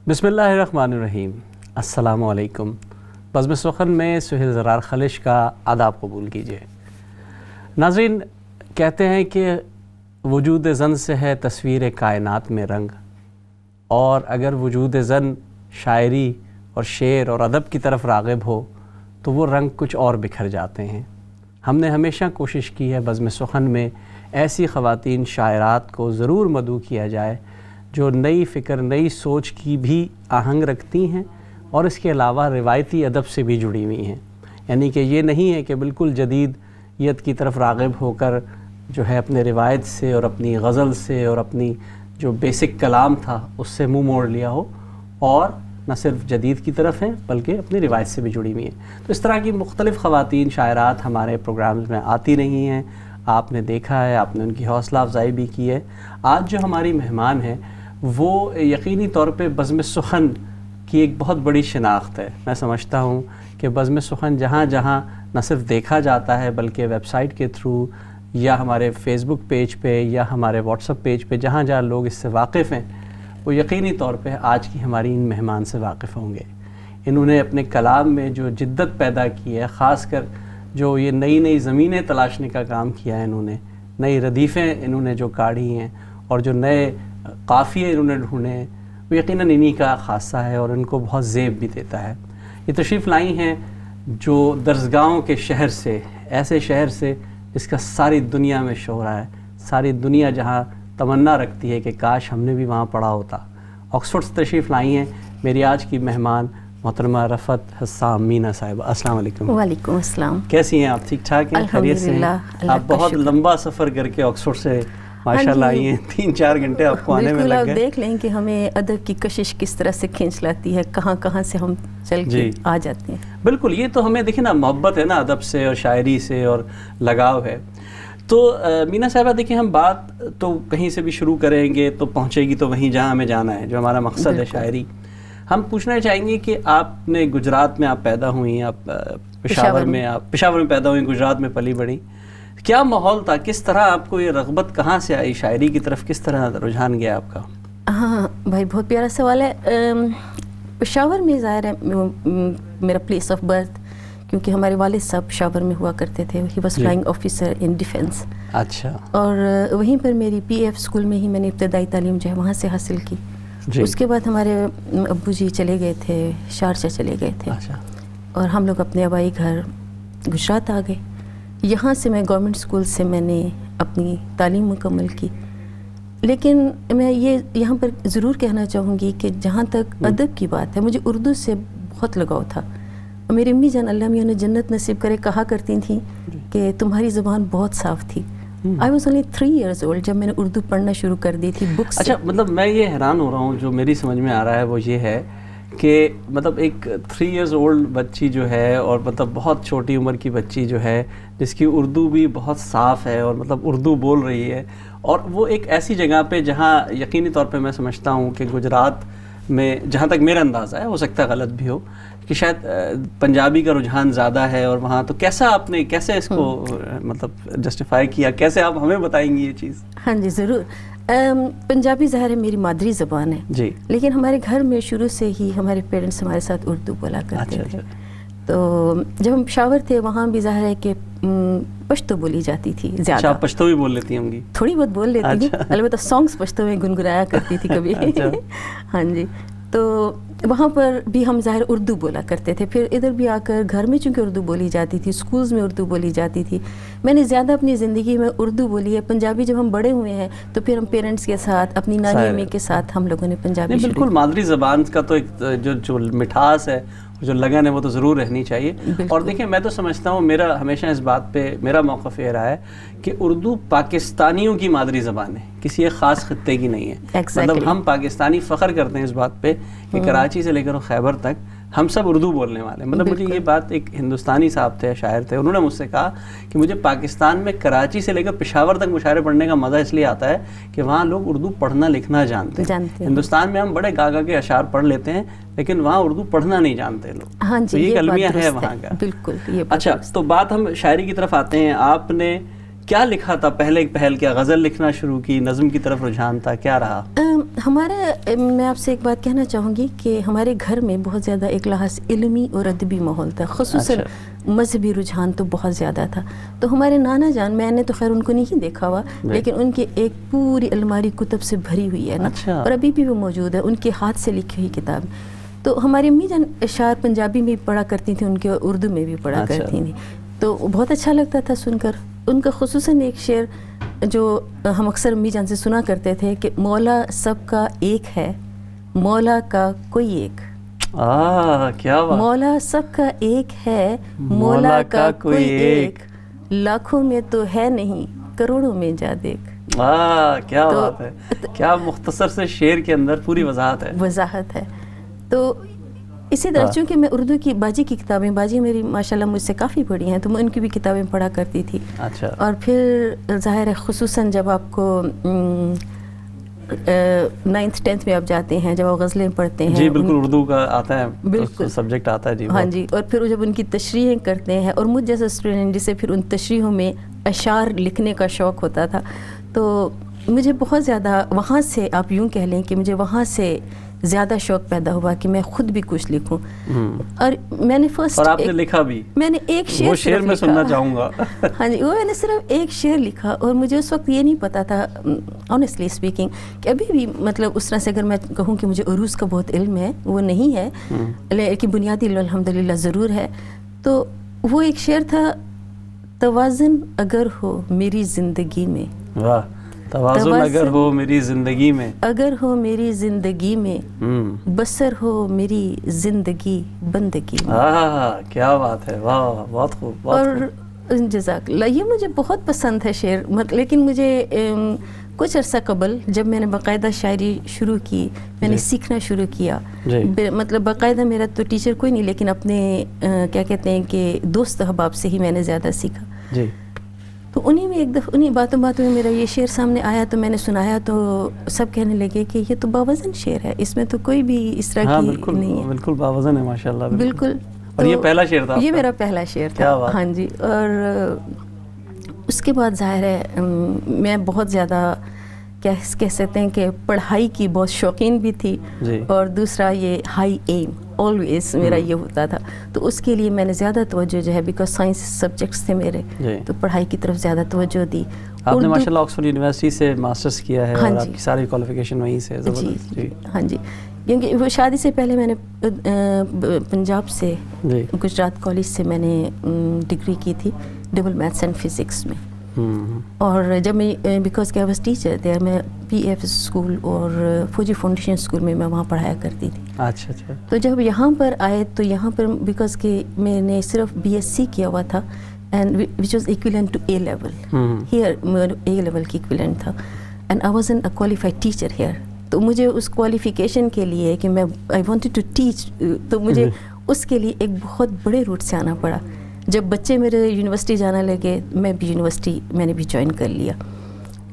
بسم اللہ الرحمن الرحیم. السلام علیکم. بزم سخن میں سہیل زرار خلش کا آداب قبول کیجیے. ناظرین، کہتے ہیں کہ وجود زن سے ہے تصویر کائنات میں رنگ، اور اگر وجود زن شاعری اور شعر اور ادب کی طرف راغب ہو تو وہ رنگ کچھ اور بکھر جاتے ہیں. ہم نے ہمیشہ کوشش کی ہے بزم سخن میں ایسی خواتین شاعرات کو ضرور مدعو کیا جائے جو نئی فکر، نئی سوچ کی بھی آہنگ رکھتی ہیں اور اس کے علاوہ روایتی ادب سے بھی جڑی ہوئی ہیں. یعنی کہ یہ نہیں ہے کہ بالکل جدیدیت کی طرف راغب ہو کر جو ہے اپنے روایت سے اور اپنی غزل سے اور اپنی جو بیسک کلام تھا اس سے منہ موڑ لیا ہو اور نہ صرف جدید کی طرف ہیں بلکہ اپنی روایت سے بھی جڑی ہوئی ہیں. تو اس طرح کی مختلف خواتین شاعرات ہمارے پروگرامز میں آتی رہی ہیں. آپ نے دیکھا ہے، آپ نے ان کی حوصلہ افزائی بھی کی ہے. آج جو ہماری مہمان ہے وہ یقینی طور پہ بزم سخن کی ایک بہت بڑی شناخت ہے. میں سمجھتا ہوں کہ بزم سخن جہاں جہاں نہ صرف دیکھا جاتا ہے بلکہ ویب سائٹ کے تھرو یا ہمارے فیس بک پیج پہ یا ہمارے واٹس ایپ پیج پہ جہاں جہاں لوگ اس سے واقف ہیں وہ یقینی طور پہ آج کی ہماری ان مہمان سے واقف ہوں گے. انہوں نے اپنے کلام میں جو جدت پیدا کی ہے، خاص کر جو یہ نئی نئی زمینیں تلاشنے کا کام کیا ہے، انہوں نے نئی ردیفیں انہوں نے جو کاڑھی ہیں اور جو نئے قافیے انہوں نے ڈھونڈے ہیں، وہ یقیناً انہی کا خاصہ ہے اور ان کو بہت زیب بھی دیتا ہے. یہ تشریف لائی ہیں جو درسگاہوں کے شہر سے، ایسے شہر سے جس کا ساری دنیا میں شہرہ ہے، ساری دنیا جہاں تمنا رکھتی ہے کہ کاش ہم نے بھی وہاں پڑھا ہوتا. آکسفورڈ سے تشریف لائی ہیں میری آج کی مہمان محترمہ رفعت حسام مینا صاحبہ. السلام علیکم. وعلیکم السلام. کیسی ہیں آپ؟ ٹھیک ٹھاک ہیں؟ خیریت سے ہیں؟ آپ بہت لمبا سفر کر کے آکسفورڈ سے ماشاءاللہ آئی ہیں، 3-4 گھنٹے آپ کو آنے میں لگ گئے. بالکل، آپ دیکھ لیں کہ ہمیں ادب کی کشش کس طرح سے کھینچ لاتی ہے، کہاں کہاں سے ہم چل کے آ جاتے ہیں. بالکل، یہ تو ہمیں دیکھیں نا، محبت ہے نا ادب سے اور شاعری سے اور لگاؤ ہے. تو مینا صاحبہ دیکھیں، ہم بات تو کہیں سے بھی شروع کریں گے تو پہنچے گی تو وہیں جہاں ہمیں جانا ہے، جو ہمارا مقصد ہے شاعری. ہم پوچھنا چاہیں گے کہ آپ نے گجرات میں آپ پیدا ہوئی، آپ پشاور میں پیدا ہوئی، گجرات میں پلی بڑھی. کیا ماحول تھا؟ کس طرح آپ کو یہ رغبت کہاں سے آئی شاعری کی طرف؟ کس طرح رجحان گیا آپ کا؟ ہاں بھائی، بہت پیارا سوال ہے. پشاور میں ظاہر ہے میرا پلیس آف برتھ، کیونکہ ہمارے والد صاحب پشاور میں ہوا کرتے تھے. He was flying officer in defence. اچھا. اور وہیں پر میری پی ایف اسکول میں ہی میں نے ابتدائی تعلیم جو ہے وہاں سے حاصل کی. اس کے بعد ہمارے ابو جی چلے گئے تھے، شارجہ چلے گئے تھے. اور ہم لوگ اپنے آبائی گھر گجرات آ گئے. یہاں سے میں گورنمنٹ اسکول سے میں نے اپنی تعلیم مکمل کی. لیکن میں یہ یہاں پر ضرور کہنا چاہوں گی کہ جہاں تک ادب کی بات ہے، مجھے اردو سے بہت لگاؤ تھا. میری امی جان اللہ میاں نے جنت نصیب کرے کہا کرتی تھیں کہ تمہاری زبان بہت صاف تھی. I was only 3 years old جب میں نے اردو پڑھنا شروع کر دی تھی بکس. اچھا، مطلب میں یہ حیران ہو رہا ہوں، جو میری سمجھ میں آ رہا ہے وہ یہ ہے کہ مطلب ایک 3 years old بچی جو ہے، اور مطلب بہت چھوٹی عمر کی بچی جو ہے جس کی اردو بھی بہت صاف ہے اور مطلب اردو بول رہی ہے، اور وہ ایک ایسی جگہ پہ جہاں یقینی طور پہ میں سمجھتا ہوں کہ گجرات میں، جہاں تک میرا اندازہ ہے، ہو سکتا ہے غلط بھی ہو، کہ شاید پنجابی کا رجحان زیادہ ہے. اور وہاں تو کیسا آپ نے کیسے اس کو مطلب جسٹیفائی کیا؟ کیسے آپ ہمیں بتائیں گی یہ چیز؟ ہاں جی ضرور. پنجابی ظاہر ہے میری مادری زبان ہے جی، لیکن ہمارے گھر میں شروع سے ہی ہمارے پیرنٹس ہمارے ساتھ اردو بولا کرتے تھے. تو جب ہم پشاور تھے وہاں بھی ظاہر ہے کہ پشتو بولی جاتی تھی زیادہ. آپ پشتو بھی بول لیتی ہوں گی؟ تھوڑی بہت بول لیتی ہوں، البتہ سانگس پشتو میں گنگنایا کرتی تھی کبھی. ہاں جی. تو وہاں پر بھی ہم ظاہر اردو بولا کرتے تھے. پھر ادھر بھی آ کر گھر میں چونکہ اردو بولی جاتی تھی، اسکولز میں اردو بولی جاتی تھی. میں نے زیادہ اپنی زندگی میں اردو بولی ہے. پنجابی جب ہم بڑے ہوئے ہیں تو پھر ہم پیرنٹس کے ساتھ، اپنی نانی امی کے ساتھ ہم لوگوں نے پنجابی. بالکل، مادری زبان کا تو ایک جو مٹھاس ہے، جو لگن ہے، وہ تو ضرور رہنی چاہیے. اور دیکھیں، میں تو سمجھتا ہوں، میرا ہمیشہ اس بات پہ میرا موقف یہ رہا ہے کہ اردو پاکستانیوں کی مادری زبان ہے، کسی ایک خاص خطے کی نہیں ہے. مطلب ہم پاکستانی فخر کرتے ہیں اس بات پہ کہ کراچی سے لے کر خیبر تک ہم سب اردو بولنے والے ہیں. مطلب مجھے یہ بات، ایک ہندوستانی صاحب تھے، شاعر تھے، انہوں نے مجھ سے کہا کہ مجھے پاکستان میں کراچی سے لے کر پشاور تک مشاعرے پڑھنے کا مزہ اس لیے آتا ہے کہ وہاں لوگ اردو پڑھنا لکھنا جانتے ہیں. ہندوستان میں ہم بڑے گاگا کے اشعار پڑھ لیتے ہیں لیکن وہاں اردو پڑھنا نہیں جانتے لوگ. ہاں جی، یہ المیہ ہے وہاں کا. بالکل. اچھا، تو بات ہم شاعری کی طرف آتے ہیں. آپ نے کیا لکھا تھا پہلے پہل کیا غزل لکھنا شروع کی, نظم کی طرف رجحان تھا, کیا رہا؟ میں آپ سے ایک بات کہنا چاہوں گی کہ ہمارے گھر میں بہت زیادہ ایک لحاظ علمی اور ادبی ماحول تھا, خصوصاً مذہبی رجحان تو بہت زیادہ تھا. تو ہمارے نانا جان, میں نے تو خیر ان کو نہیں دیکھا ہوا, لیکن ان کے ایک پوری الماری کتب سے بھری ہوئی ہے نا, اور ابھی بھی وہ موجود ہے, ان کے ہاتھ سے لکھی ہوئی کتاب. تو ہماری امی جان اشعار پنجابی میں بھی پڑھا کرتی تھیں, ان کے اردو میں بھی پڑھا کرتی تھیں, تو بہت اچھا لگتا تھا سن کر. ان کا خصوصاً ایک شعر جو ہم اکثر امی جان سے سنا کرتے تھے کہ مولا سب کا ایک ہے, مولا کا کوئی ایک. کیا بات. مولا سب کا ایک ہے, مولا کا کوئی ایک, لاکھوں میں تو ہے نہیں, کروڑوں میں جا دیکھ. کیا بات ہے, کیا مختصر سے شعر کے اندر پوری وضاحت ہے. تو اسی طرح چونکہ میں اردو کی باجی کی کتابیں, باجی میری ماشاءاللہ مجھ سے کافی پڑھی ہیں, تو میں ان کی بھی کتابیں پڑھا کرتی تھی. اور پھر ظاہر ہے خصوصاً جب آپ کو 9th 10th میں آپ جاتے ہیں, جب آپ غزلیں پڑھتے ہیں, جی بالکل اردو کا آتا ہے, بالکل سبجیکٹ آتا ہے. جی ہاں جی. اور پھر جب ان کی تشریحیں کرتے ہیں, اور مجھ جیسا اسٹوڈنٹ جسے پھر ان تشریحوں میں اشعار لکھنے کا شوق ہوتا تھا, تو مجھے بہت زیادہ وہاں سے, آپ یوں کہہ لیں کہ مجھے وہاں سے زیادہ شوق پیدا ہوا کہ میں خود بھی کچھ لکھوں. اور میں نے فرسٹ, اور آپ نے لکھا بھی, میں نے ایک شعر, وہ شعر میں سننا چاہوں گا. ہاں جی, وہ میں نے صرف ایک شعر لکھا, اور مجھے اس وقت یہ نہیں پتا تھا آنیسٹلی اسپیکنگ کہ ابھی بھی مطلب اس طرح سے اگر میں کہوں کہ مجھے عروض کا بہت علم ہے, وہ نہیں ہے, لیکن بنیادی علم الحمدللہ ضرور ہے. تو وہ ایک شعر تھا, توازن اگر ہو میری زندگی میں. واہ, توازن اگر ہو میری زندگی میں, اگر ہو میری زندگی میں, بسر ہو میری زندگی بندگی میں. کیا بات ہے, واہ بہت خوب. اور جزاک اللہ, یہ مجھے بہت پسند ہے شعر. لیکن مجھے کچھ عرصہ قبل جب میں نے باقاعدہ شاعری شروع کی, میں نے سیکھنا شروع کیا, مطلب باقاعدہ میرا تو ٹیچر کوئی نہیں, لیکن اپنے کیا کہتے ہیں کہ دوست احباب سے ہی میں نے زیادہ سیکھا. جی. تو انہی میں ایک دفعہ انہی باتوں میں میرا یہ شعر سامنے آیا, تو میں نے سنایا, تو سب کہنے لگے کہ یہ تو باوزن شعر ہے, اس میں تو کوئی بھی اس طرح کی نہیں ہے. بالکل باوزن ہے ماشاءاللہ. بالکل. اور یہ پہلا شعر تھا, یہ میرا پہلا شعر تھا. ہاں جی. اور اس کے بعد ظاہر ہے میں بہت زیادہ کہہ سکتے ہیں کہ پڑھائی کی بہت شوقین بھی تھی, اور دوسرا یہ ہائی ایم آلویز میرا یہ ہوتا تھا. تو اس کے لیے میں نے زیادہ توجہ جو ہے, بیکاز سائنس سبجیکٹس تھے میرے, تو پڑھائی کی طرف زیادہ توجہ دی. آپ نے ماشاءاللہ آکسفورڈ یونیورسٹی سے ماسٹرز کیا ہے, اور آپ کی ساری کوالیفیکیشن وہیں سے. جی ہاں جی, کیونکہ وہ شادی سے پہلے میں نے پنجاب سے, گجرات کالج سے میں نے ڈگری کی تھی ڈبل میتھس اینڈ فزکس میں. اور جب میں بیکاز کہ آئی واز ٹیچر دیر, میں پی ایف اسکول اور فوجی فاؤنڈیشن اسکول میں وہاں پڑھایا کرتی تھی. اچھا اچھا. تو جب یہاں پر آئے, تو یہاں پر بیکاز کہ میں نے صرف بی ایس سی کیا ہوا تھا, and which was equivalent to A level here, A level کی ایکویلنٹ تھا, and I was an a qualified teacher here. تو مجھے اس کوالیفیکیشن کے لیے کہ میں آئی وانٹیڈ ٹو ٹیچ, تو مجھے اس کے لیے ایک بہت بڑے روٹ سے آنا پڑا. جب بچے میرے یونیورسٹی جانا لگے, میں بھی یونیورسٹی میں نے بھی جوائن کر لیا.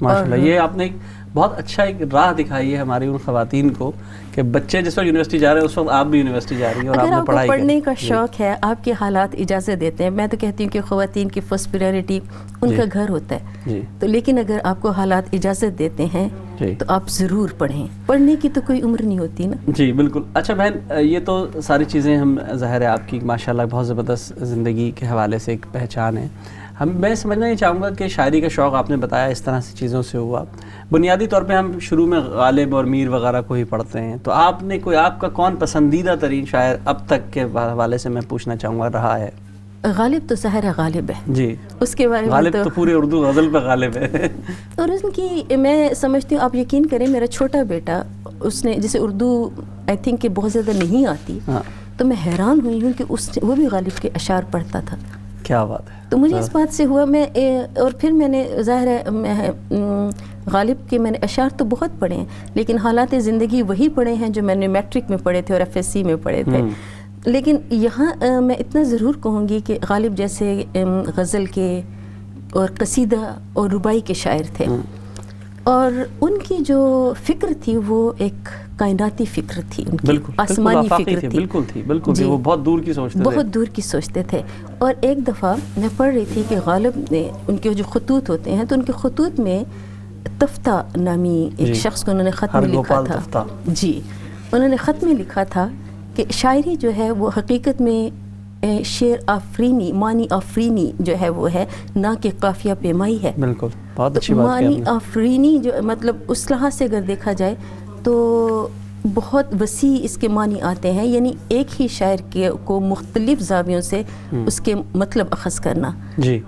ماشاءاللہ, یہ آپ نے بہت اچھا ایک راہ دکھائی ہے ہماری ان خواتین کو کہ بچے جس وقت یونیورسٹی جا رہے ہیں اس وقت آپ بھی یونیورسٹی جا رہی ہیں, اور آپ نے پڑھائی کی. پڑھنے کا شوق ہے, آپ کے حالات اجازت دیتے ہیں. میں تو کہتی ہوں کہ خواتین کی فرسٹ پریورٹی ان کا گھر ہوتا ہے, تو لیکن اگر آپ کو حالات اجازت دیتے ہیں تو آپ ضرور پڑھیں. پڑھنے کی تو کوئی عمر نہیں ہوتی نا. جی بالکل. اچھا بہن, یہ تو ساری چیزیں ہم ظاہر ہے آپ کی ماشاءاللہ بہت زبردست زندگی کے حوالے سے ایک پہچان ہے. میں سمجھنا یہ چاہوں گا کہ شاعری کا شوق آپ نے بتایا اس طرح سے چیزوں سے ہوا. بنیادی طور پہ ہم شروع میں غالب اور میر وغیرہ کو ہی پڑھتے ہیں, تو آپ نے کوئی آپ کا کون پسندیدہ ترین شاعر اب تک کے حوالے سے میں پوچھنا چاہوں گا رہا ہے؟ غالب تو ظاہر غالب ہے. جی, اس کے بارے میں غالب تو پورے اردو غزل پہ غالب ہے. اور اس کی میں سمجھتی ہوں, آپ یقین کریں, میرا چھوٹا بیٹا, اس نے جسے اردو آئی تھنک کہ بہت زیادہ نہیں آتی, تو میں حیران ہوئی ہوں کہ وہ بھی غالب کے اشعار پڑھتا تھا. کیا بات ہے. تو مجھے اس بات سے ہوا, میں اور پھر میں نے ظاہر ہے غالب کے میں نے اشعار تو بہت پڑھے ہیں, لیکن حالات زندگی وہی پڑھے ہیں جو میں نے میٹرک میں پڑھے تھے اور ایف ایس سی میں پڑھے تھے. لیکن یہاں میں اتنا ضرور کہوں گی کہ غالب جیسے غزل کے اور قصیدہ اور ربائی کے شاعر تھے. اور ان کی جو فکر تھی وہ ایک کائناتی فکر تھی، ان کی آسمانی فکر تھی، بالکل وہ بہت دور کی سوچتے تھے، بہت دور کی سوچتے تھے. اور ایک دفعہ میں پڑھ رہی تھی کہ غالب نے ان کے جو خطوط ہوتے ہیں تو ان کے خطوط میں تفتہ نامی ایک شخص کو انہوں نے خط میں لکھا تھا. جی انہوں نے خط میں لکھا تھا کہ شاعری جو ہے وہ حقیقت میں شعر آفرینی، معنی آفرینی جو ہے وہ ہے، نہ کہ قافیہ پیمائی ہے. بالکل بہت اچھی بات معنی آفرینی جو مطلب اس لحاظ سے اگر دیکھا جائے تو بہت وسیع اس کے معنی آتے ہیں، یعنی ایک ہی شاعر کو مختلف زاویوں سے اس کے مطلب اخذ کرنا. جی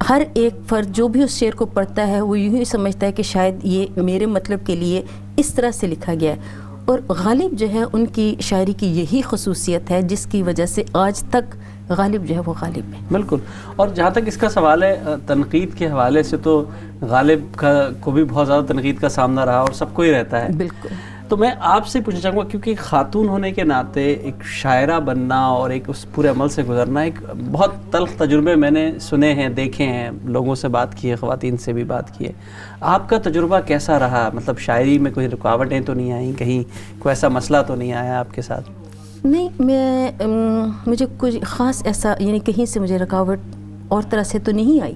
ہر ایک فرد جو بھی اس شعر کو پڑھتا ہے وہ یوں ہی سمجھتا ہے کہ شاید یہ میرے مطلب کے لیے اس طرح سے لکھا گیا ہے. اور غالب جو ہے ان کی شاعری کی یہی خصوصیت ہے جس کی وجہ سے آج تک غالب جو ہے وہ غالب ہے. بالکل. اور جہاں تک اس کا سوال ہے تنقید کے حوالے سے، تو غالب کو بھی بہت زیادہ تنقید کا سامنا رہا اور سب کو ہی رہتا ہے. بالکل. تو میں آپ سے پوچھنا چاہوں گا، کیونکہ خاتون ہونے کے ناطے ایک شاعرہ بننا اور ایک اس پورے عمل سے گزرنا ایک بہت تلخ تجربے میں نے سنے ہیں، دیکھے ہیں، لوگوں سے بات کی ہے، خواتین سے بھی بات کی ہے. آپ کا تجربہ کیسا رہا؟ مطلب شاعری میں کوئی رکاوٹیں تو نہیں آئیں؟ کہیں کوئی ایسا مسئلہ تو نہیں آیا آپ کے ساتھ؟ نہیں، مجھے کچھ خاص ایسا یعنی کہیں سے مجھے رکاوٹ اور طرح سے تو نہیں آئی،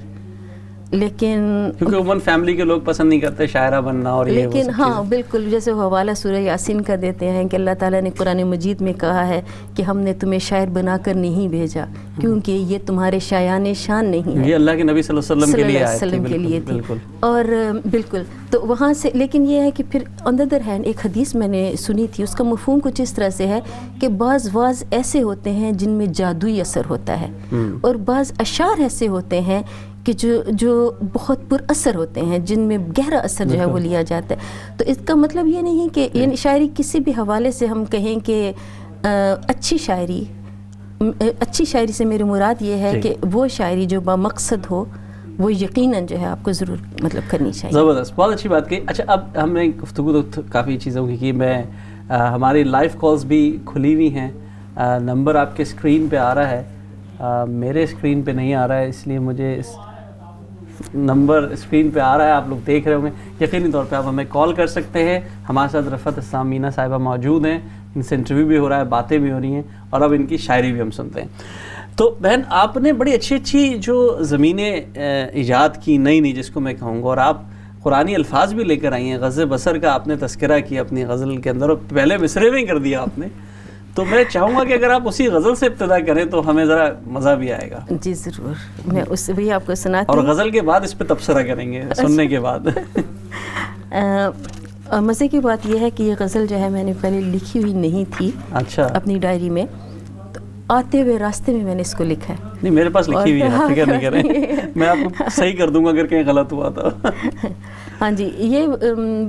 لیکن کیونکہ عموماً فیملی کے لوگ پسند نہیں کرتے شاعرہ بننا اور یہ، لیکن ہاں بالکل جیسے وہ حوالہ سورہ یاسین کا دیتے ہیں کہ اللہ تعالیٰ نے قرآن مجید میں کہا ہے کہ ہم نے تمہیں شاعر بنا کر نہیں بھیجا کیونکہ یہ تمہارے شایان شان نہیں ہے. یہ اللہ کے نبی صلی اللہ علیہ وسلم کے لیے تھی. اور بالکل تو وہاں سے، لیکن یہ ہے کہ پھر آن دی ادر ہینڈ ایک حدیث میں نے سنی تھی، اس کا مفہوم کچھ اس طرح سے ہے کہ بعض واز ایسے ہوتے ہیں جن میں جادوئی اثر ہوتا ہے، اور بعض اشعار ایسے ہوتے ہیں کہ جو بہت پر اثر ہوتے ہیں، جن میں گہرا اثر جو ہے وہ لیا جاتا ہے. تو اس کا مطلب یہ نہیں کہ یعنی شاعری کسی بھی حوالے سے ہم کہیں کہ اچھی شاعری سے میری مراد یہ ہے کہ وہ شاعری جو بامقصد ہو وہ یقیناً جو ہے آپ کو ضرور مطلب کرنی چاہیے. زبردست، بہت اچھی بات کی. اچھا اب ہم نے گفتگو تو کافی چیزوں کی میں ہماری لائیو کالز بھی کھلی ہوئی ہیں. نمبر آپ کے اسکرین پہ آ رہا ہے، میرے اسکرین پہ نہیں آ رہا ہے، اس لیے مجھے نمبر اسکرین پہ آ رہا ہے، آپ لوگ دیکھ رہے ہوں گے. یقینی طور پہ آپ ہمیں کال کر سکتے ہیں. ہمارے ساتھ رفعت اسلام مینا صاحبہ موجود ہیں، ان سے انٹرویو بھی ہو رہا ہے، باتیں بھی ہو رہی ہیں، اور اب ان کی شاعری بھی ہم سنتے ہیں. تو بہن آپ نے بڑی اچھی جو زمینیں ایجاد کی، نئی جس کو میں کہوں گا، اور آپ قرآنی الفاظ بھی لے کر آئی ہیں. غزِ بصر کا آپ نے تذکرہ کیا اپنی غزل کے اندر، اور پہلے مصرے میں کر دیا آپ نے. تو میں چاہوں گا کہ اگر آپ اسی غزل سے ابتدا کریں تو ہمیں ذرا مزہ بھی آئے گا. جی ضرور، میں اس سے بھی آپ کو سناتی ہوں، اور غزل کے بعد اس پہ تبصرہ کریں گے سننے کے بعد. مزے کی بات یہ ہے کہ یہ غزل جو ہے میں نے پہلے لکھی ہوئی نہیں تھی. اچھا. اپنی ڈائری میں، تو آتے ہوئے راستے میں میں نے اس کو لکھا ہے. نہیں میرے پاس لکھی ہوئی ہے، فکر نہیں کریں، میں آپ کو صحیح کر دوں گا اگر کہیں غلط ہوا تو. ہاں جی، یہ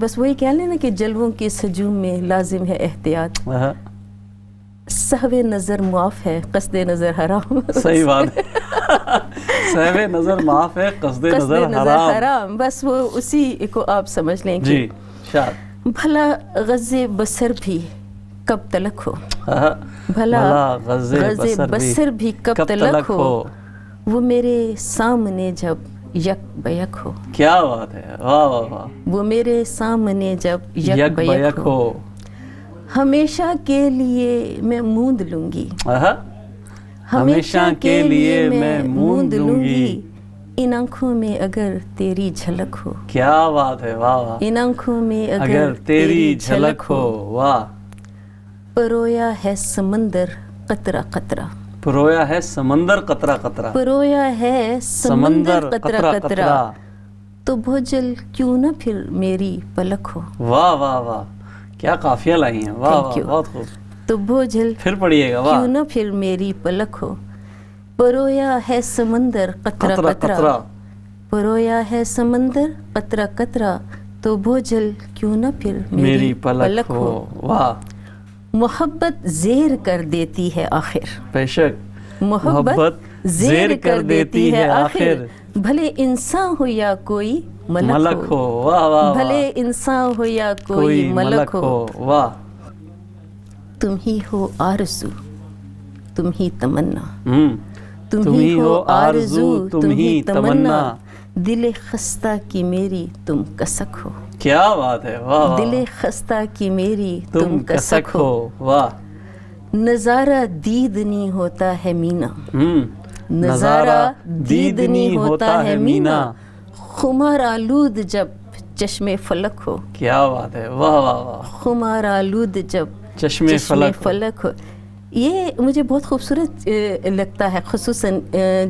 بس وہی کہہ لینا کہ جلووں کے ہجوم میں لازم ہے احتیاط، سہو نظر معاف ہے قصد نظر حرام. صحیح بات ہے، سہو نظر معاف ہے قصد نظر حرام. بس وہ اسی کو آپ سمجھ لیں. جی شاد. بھلا غض بصر بھی کب تلک ہو، بھلا غض بصر بھی کب تلک ہو، وہ میرے سامنے جب یک بیک ہو. کیا بات ہے، واہ واہ واہ. وہ میرے سامنے جب یک بیک ہو، ہمیشہ کے لیے میں موند لوں گی، ہمیشہ کے لیے میں موند لوں گی، ان آنکھوں میں اگر تیری جھلک ہو. کیا بات ہے، واہ واہ. ان آنکھوں میں اگر تیری جھلک ہو، واہ. پرویا ہے سمندر قطرہ قطرہ، پرویا ہے سمندر قطرہ قطرہ، پرویا ہے سمندر قطرہ قطرہ، تو بھوجل کیوں نہ پھر میری پلک ہو. واہ واہ واہ، کیا قافیہ لائی ہیں، واہ واہ، بہت خوب. تو بھوجل پھر پڑھیے گا، کیوں نہ پھر میری پلک ہو. پرویا ہے سمندر قطرہ قطرہ، پرویا ہے سمندر قطرہ قطرہ، تو بھوجل کیوں نہ پھر میری پلک ہو. واہ. محبت زیر کر دیتی ہے آخر، بے شک محبت زیر کر دیتی ہے آخر، بھلے انسان ہو یا کوئی ملک ہو. واہ واہ. بھلے انسان ہو یا کوئی ملک ہو. واہ. تم ہی ہو آرزو تم ہی تمنا، تم ہی ہو آرزو تم ہی تمنا، دل خستہ کی میری تم کسک ہو. کیا بات ہے، واہ، دل خستہ کی میری تم کسک ہو، واہ، نظارہ دید نہیں ہوتا ہے مینا، نظارہ دید نہیں ہوتا ہے مینا، خمار آلود جب چشم فلک ہو، کیا بات ہے، واہ واہ واہ، خمار آلود جب چشم فلک ہو. یہ مجھے بہت خوبصورت لگتا ہے، خصوصاً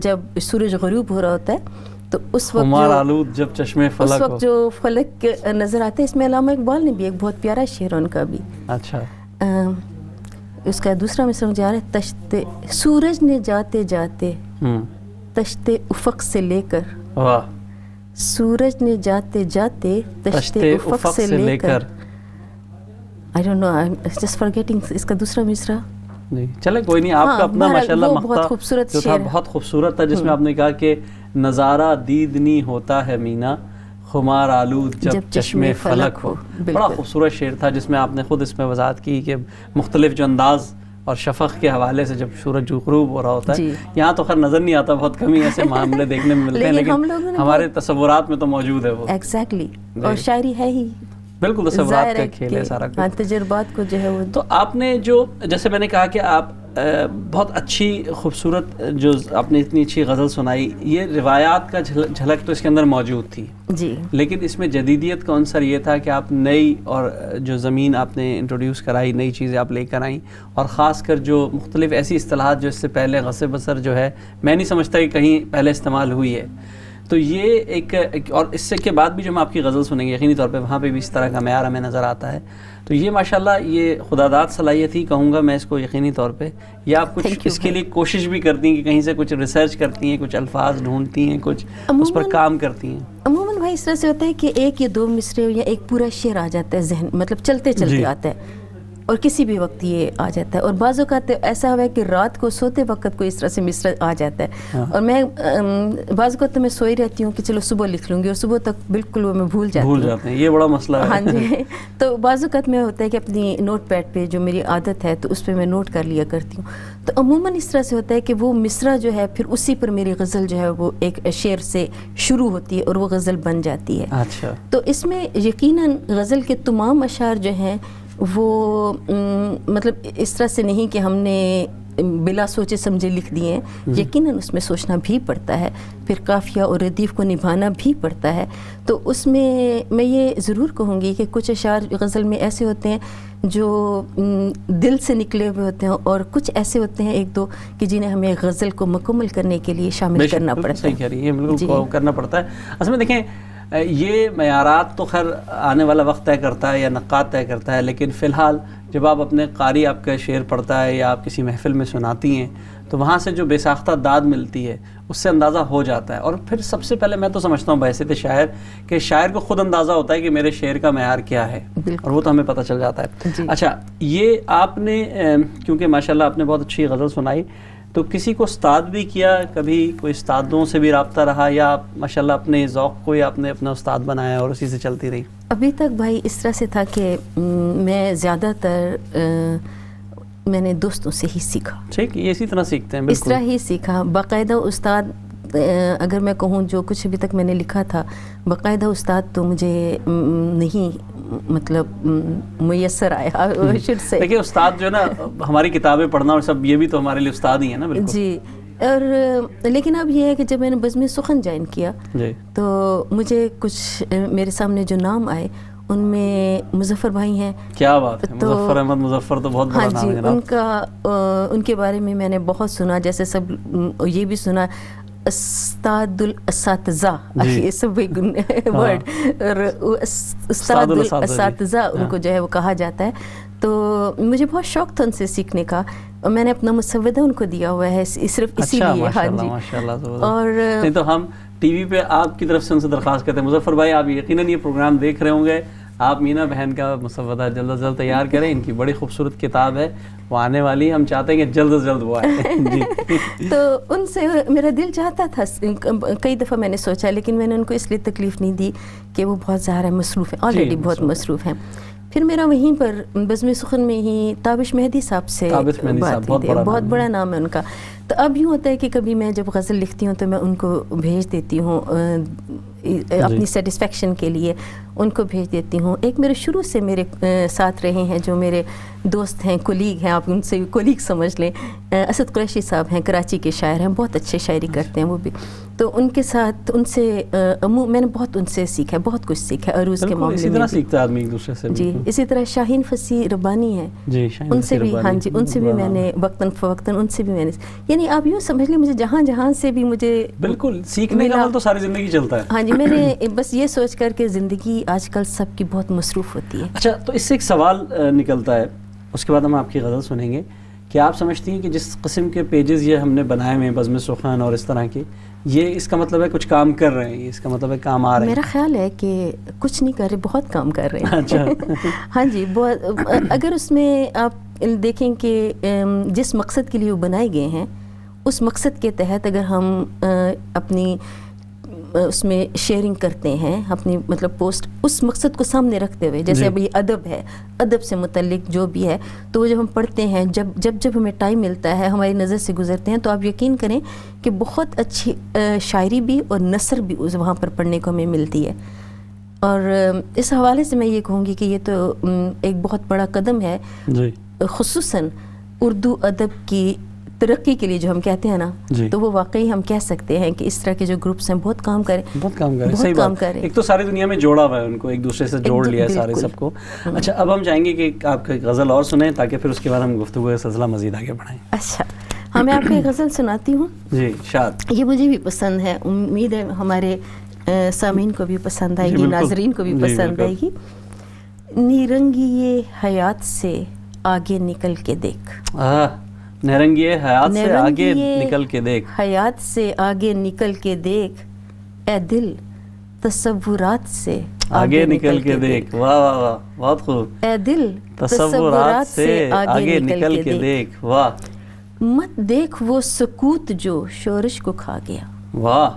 جب سورج غروب ہو رہا ہوتا ہے تو اس وقت جب چشم فلک، اس وقت جو فلک نظر آتا ہے. اس میں علامہ اقبال نے بھی ایک بہت پیارا شعر ان کا بھی، اچھا، اس کا دوسرا مصرع مجھے آ رہا ہے، تشتے سورج نے جاتے جاتے تشتے افق سے لے کر، واہ، سورج نے جاتے جاتے تشتے افق سے لے کر، I don't know, I'm just forgetting اس کا دوسرا مصرع. نہیں چلے کوئی نہیں، آپ کا اپنا ماشاءاللہ مقطع جو تھا بہت خوبصورت تھا، جس میں آپ نے کہا کہ نظارہ دید نہیں ہوتا ہے مینا، خمار آلود جب چشم فلک ہو. بڑا خوبصورت شعر تھا، جس میں آپ نے خود اس میں وضاحت کی کہ مختلف جو انداز اور شفق کے حوالے سے جب سورج غروب ہو رہا ہوتا ہے، یہاں تو خیر نظر نہیں آتا، بہت کم ہی ایسے معاملے دیکھنے میں ملتے ہیں، لیکن ہمارے تصورات میں تو موجود ہے وہ. ایگزیکٹلی، اور شاعری ہے ہی بالکل تصورات کا کھیل ہے سارا کچھ، تجربات کو جو ہے وہ. تو آپ نے جو جیسے میں نے کہا کہ آپ بہت اچھی خوبصورت جو آپ نے اتنی اچھی غزل سنائی، یہ روایات کا جھلک تو اس کے اندر موجود تھی جی، لیکن اس میں جدیدیت کا عنصر یہ تھا کہ آپ نئی اور جو زمین آپ نے انٹروڈیوس کرائی، نئی چیزیں آپ لے کر آئیں، اور خاص کر جو مختلف ایسی اصطلاحات جو اس سے پہلے غصے بسر جو ہے میں نہیں سمجھتا کہ کہیں پہلے استعمال ہوئی ہے. تو یہ ایک اور اس سے کے بعد بھی جو ہم آپ کی غزل سنیں گے یقینی طور پہ وہاں پہ بھی اس طرح کا معیار ہمیں نظر آتا ہے. تو یہ ماشاءاللہ یہ خداداد صلاحیت ہی کہوں گا میں اس کو یقینی طور پہ. یا آپ کچھ اس کے لیے کوشش بھی کرتی ہیں کہ کہیں سے کچھ ریسرچ کرتی ہیں، کچھ الفاظ ڈھونڈتی ہیں، کچھ اس پر کام کرتی ہیں؟ عموماً بھائی اس طرح سے ہوتا ہے کہ ایک یا دو مصرے یا ایک پورا شعر آ جاتا ہے ذہن، مطلب چلتے چلتے آتا ہے اور کسی بھی وقت یہ آ جاتا ہے. اور بعض اوقات ایسا ہوا ہے کہ رات کو سوتے وقت کوئی اس طرح سے مصرع آ جاتا ہے، اور میں بعض اوقات تو میں سوئی رہتی ہوں کہ چلو صبح لکھ لوں گی، اور صبح تک بالکل وہ میں بھول جاتے ہیں. یہ بڑا مسئلہ ہے. ہاں جی. تو بعض اوقات میں ہوتا ہے کہ اپنی نوٹ پیڈ پہ جو میری عادت ہے تو اس پہ میں نوٹ کر لیا کرتی ہوں. تو عموماً اس طرح سے ہوتا ہے کہ وہ مصرع جو ہے پھر اسی پر میری غزل جو ہے وہ ایک شعر سے شروع ہوتی ہے اور وہ غزل بن جاتی ہے. اچھا. تو اس میں یقیناً غزل کے تمام اشعار جو ہیں وہ مطلب اس طرح سے نہیں کہ ہم نے بلا سوچے سمجھے لکھ دیے ہیں. یقیناً اس میں سوچنا بھی پڑتا ہے، پھر قافیہ اور ردیف کو نبھانا بھی پڑتا ہے. تو اس میں یہ ضرور کہوں گی کہ کچھ اشعار غزل میں ایسے ہوتے ہیں جو دل سے نکلے ہوئے ہوتے ہیں، اور کچھ ایسے ہوتے ہیں ایک دو کہ جنہیں ہمیں غزل کو مکمل کرنے کے لیے شامل کرنا پڑتا ہے. صحیح کہہ رہی ہیں، بالکل کرنا پڑتا ہے. اصل میں دیکھیں یہ معیارات تو خیر آنے والا وقت طے کرتا ہے یا نقاد طے کرتا ہے، لیکن فی الحال جب آپ اپنے قاری آپ کا شعر پڑھتا ہے یا آپ کسی محفل میں سناتی ہیں تو وہاں سے جو بے ساختہ داد ملتی ہے اس سے اندازہ ہو جاتا ہے. اور پھر سب سے پہلے میں تو سمجھتا ہوں بحیثیت شاعر کہ شاعر کو خود اندازہ ہوتا ہے کہ میرے شعر کا معیار کیا ہے، اور وہ تو ہمیں پتہ چل جاتا ہے. اچھا، یہ آپ نے کیونکہ ماشاءاللہ آپ نے بہت اچھی غزل سنائی، تو کسی کو استاد بھی کیا، کبھی کوئی استادوں سے بھی رابطہ رہا، یا آپ ماشاءاللہ اپنے ذوق کو یا اپنے اپنا استاد بنایا اور اسی سے چلتی رہی؟ ابھی تک بھائی اس طرح سے تھا کہ میں زیادہ تر میں نے دوستوں سے ہی سیکھا. ٹھیک، یہ اسی طرح سیکھتے ہیں، اس طرح ہی سیکھا. باقاعدہ استاد اگر میں کہوں جو کچھ ابھی تک میں نے لکھا تھا، باقاعدہ استاد تو مجھے نہیں مطلب میسر آیا. دیکھیں استاد جو ہے نا، ہماری کتابیں پڑھنا اور سب یہ بھی تو ہمارے لیے استاد ہی ہیں نا. بالکل جی. اور لیکن اب یہ ہے کہ جب میں نے بزم سخن جوائن کیا تو مجھے کچھ میرے سامنے جو نام آئے ان میں مظفر بھائی ہیں. کیا بات ہے، مظفر احمد مظفر تو بہت بڑا نام ہے جناب. ان کے بارے میں میں نے بہت سنا، جیسے سب یہ بھی سنا استاد الاساتذہ، یہ سب ورڈ، اور استاد الاساتذہ ان کو جو ہے وہ کہا جاتا ہے. تو مجھے بہت شوق تھا ان سے سیکھنے کا، اور میں نے اپنا مسودہ ان کو دیا ہوا ہے صرف اسی لیے. ہاں جی. اور نہیں تو ہم ٹی وی پہ آپ کی طرف سے ان سے درخواست کرتے ہیں مظفر بھائی آپ یقیناً یہ پروگرام دیکھ رہے ہوں گے، آپ مینا بہن کا مسودہ جلد از جلد تیار کریں. ان کی بڑی خوبصورت کتاب ہے، وہ آنے والی ہے، ہم چاہتے ہیں کہ جلد از جلد وہ آئے. جی. تو ان سے میرا دل چاہتا تھا، کئی دفعہ میں نے سوچا، لیکن میں نے ان کو اس لیے تکلیف نہیں دی کہ وہ بہت ظاہر ہے مصروف ہیں، آلریڈی بہت مصروف ہیں. پھر میرا وہیں پر بزم سخن میں ہی تابش مہدی صاحب سے بات ہوئی، بہت بڑا نام ہے ان کا. تو اب یوں ہوتا ہے کہ کبھی میں جب غزل لکھتی ہوں تو میں ان کو بھیج دیتی ہوں اپنی سیٹسفیکشن کے لیے ان کو بھیج دیتی ہوں. ایک میرے شروع سے میرے ساتھ رہے ہیں جو میرے دوست ہیں, کولیگ ہیں, آپ ان سے کولیگ سمجھ لیں, اسد قریشی صاحب ہیں, کراچی کے شاعر ہیں, بہت اچھے شاعری کرتے ہیں وہ بھی. تو ان کے ساتھ ان سے میں نے بہت ان سے سیکھا ہے, بہت کچھ سیکھا ہے عروض کے معاملے میں. اسی طرح سیکھتا ہے آدمی ایک دوسرے سے. جی اسی طرح شاہین فصیح ربانی ہیں, ان سے بھی, ہاں جی, ان سے بھی میں نے وقتاً فوقتاً ان سے بھی میں نے, یعنی آپ یوں سمجھ لیں مجھے جہاں سے بھی مجھے بالکل سیکھنے کا عمل تو ساری زندگی چلتا ہے. ہاں جی, میں نے بس یہ سوچ کر کہ زندگی آج کل سب کی بہت مصروف ہوتی ہے. اچھا, تو اس سے ایک سوال نکلتا ہے, اس کے بعد ہم آپ کی غزل سنیں گے, کہ آپ سمجھتی ہیں کہ جس قسم کے پیجز یہ ہم نے بنائے ہوئے ہیں بزم سخن اور اس طرح کے, یہ اس کا مطلب ہے کچھ کام کر رہے ہیں, اس کا مطلب ہے کام آ رہے ہیں؟ میرا خیال ہے کہ کچھ نہیں کر رہے, بہت کام کر رہے ہیں. اچھا ہاں جی, اگر اس میں آپ دیکھیں کہ جس مقصد کے لیے وہ بنائے گئے ہیں اس مقصد کے تحت اگر ہم اپنی اس میں شیئرنگ کرتے ہیں, اپنی مطلب پوسٹ اس مقصد کو سامنے رکھتے ہوئے, جیسے اب یہ ادب ہے, ادب سے متعلق جو بھی ہے, تو وہ جب ہم پڑھتے ہیں, جب ہمیں ٹائم ملتا ہے, ہماری نظر سے گزرتے ہیں, تو آپ یقین کریں کہ بہت اچھی شاعری بھی اور نثر بھی وہاں پر پڑھنے کو ہمیں ملتی ہے. اور اس حوالے سے میں یہ کہوں گی کہ یہ تو ایک بہت بڑا قدم ہے, خصوصاً اردو ادب کی ترقی کے لیے جو ہم کہتے ہیں نا, تو وہ واقعی ہم کہہ سکتے ہیں کہ اس طرح کے جو گروپس ہیں بہت کام کریں, بہت کام کریں. ایک تو ساری دنیا میں جوڑا ہوا ہے, ان کو ایک دوسرے سے جوڑ لیا ہے سارے سب کو. اچھا, اب ہم چاہیں گے کہ آپ کی غزل اور سنیں تاکہ پھر اس کے بعد ہم گفتگو کا سلسلہ مزید آگے بڑھائیں. اچھا, ہاں میں آپ کو ایک غزل سناتی ہوں. جی شاد. یہ مجھے بھی پسند ہے, امید ہے ہمارے سامعین کو بھی پسند آئے گی, ناظرین کو بھی پسند آئے گی. نیرنگی حیات سے آگے نکل کے دیکھ, نیرنگی حیات سے آگے نکل کے دیکھ, حیات سے آگے نکل کے دیکھ, اے دل تصورات سے آگے نکل کے دیکھ. واہ واہ واہ, بہت خوب. اے دل تصورات سے آگے نکل کے دیکھ. واہ. مت دیکھ وہ سکوت جو شورش کو کھا گیا. واہ.